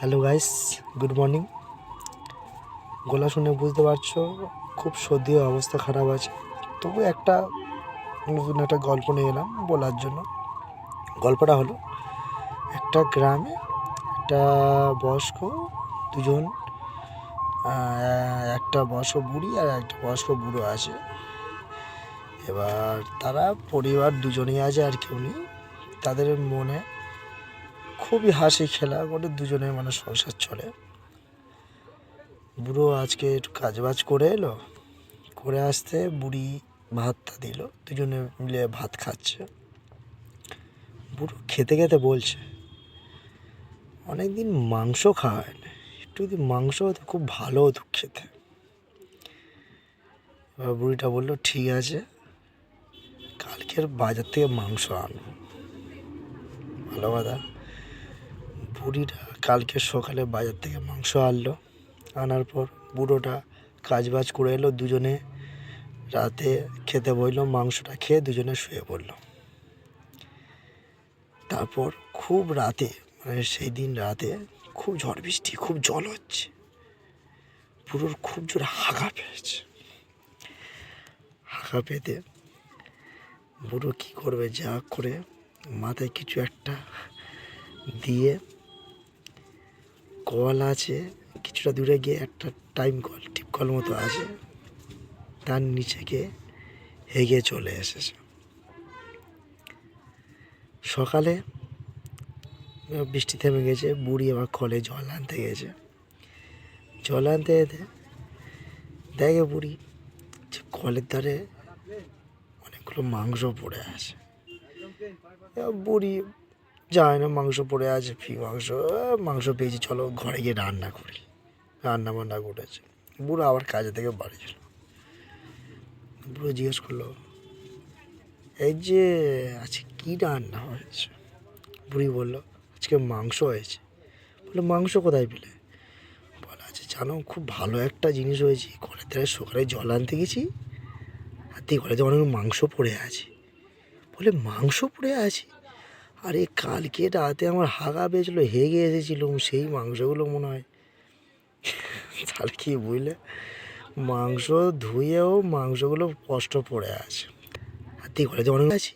Hello guys, good morning. গলা শুনে বুঝতে পারছো খুব সর্দি অবস্থা খারাপ আছে। তবু নতুন একটা গল্প নিয়ে এলাম বলার জন্য। গল্পটা হলো, একটা গ্রামে একটা বয়স্ক দুজন, একটা বয়স্ক বুড়ি আর একটা বয়স্ক বুড়ো আছে। এবার তারা পরিবার দুজনেই আছে, আর কেউ নেই। তাদের মনে খুবই হাসি খেলা করে, দুজনের মানে সংসার চলে। বুড়ো আজকে একটু কাজবাজ করে এলো, করে আসতে বুড়ি ভাতটা দিল, দুজনে মিলে ভাত খাচ্ছে। বুড়ো খেতে খেতে বলছে, অনেকদিন মাংস খাওয়া হয় না, একটু যদি মাংস হতো খুব ভালো হতো খেতে। এবার বুড়িটা বললো, ঠিক আছে, কালকের বাজার থেকে মাংস আনবো। ভালো কথা। বুড়িটা কালকে সকালে বাজার থেকে মাংস আনলো। আনার পর বুড়োটা কাজবাজ করে এলো, দুজনে রাতে খেতে বসলো। মাংসটা খেয়ে দুজনে শুয়ে পড়লো। তারপর খুব রাতে, মানে সেই দিন রাতে খুব ঝড় বৃষ্টি, খুব জল হচ্ছে। বুড়োর খুব জোরে হাঁকা পেয়েছে। হাঁকা পেতে বুড়ো কী করবে, যা করে মাথায় কিছু একটা দিয়ে, কল আছে কিছুটা দূরে গিয়ে, একটা টাইম কল, টিপ কল মতো আছে, তার নিচে গিয়ে হেগে চলে এসেছে। সকালে বৃষ্টি থেমে গেছে, বুড়ি আবার কলে জল আনতে গেছে। জল আনতে যেতে দেখে বুড়ি যে কলের ধারে অনেকগুলো মাংস পড়ে আছে। বুড়ি যায় না, মাংস পড়ে আছে, মাংস পেয়েছি, চলো ঘরে গিয়ে রান্না করি। রান্না বান্না করেছে। বুড়ো আবার কাজে থেকে বাড়ি ছিল। বুড়ো জিজ্ঞেস করলো, এই যে আজকে কী রান্না হয়েছে? বুড়ি বললো, আজকে মাংস হয়েছে। বললো, মাংস কোথায় পেলে? বলা আছে, জানো, খুব ভালো একটা জিনিস হয়েছে। কলের ধারে সকালে জল আনতে গেছি, আর দিয়ে কলের অনেক মাংস পড়ে আছে। বলে, মাংস পড়ে আছে? আরে কালকে রাতে আমার হাগা পেয়েছিলো, হেগে এসেছিলাম, সেই মাংসগুলো মনে হয়। তাহলে কি বুঝলে, মাংস ধুয়েও মাংসগুলো কষ্ট পড়ে আছে, আর দিয়ে কলেজে অনেক আছে।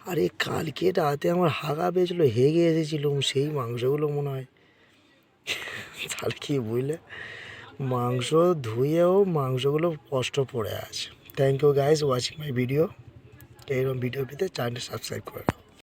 আরে কালকে রাতে আমার হাগা পেয়েছিলো, হেগে এসেছিলাম, সেই মাংসগুলো মনে হয়। তাহলে কি বুঝলে, মাংস ধুয়েও মাংসগুলো কষ্ট পড়ে আছে। Thank you guys watching my video. এইরকম ভিডিও পেতে চ্যানেলটা সাবস্ক্রাইব করে রাখো।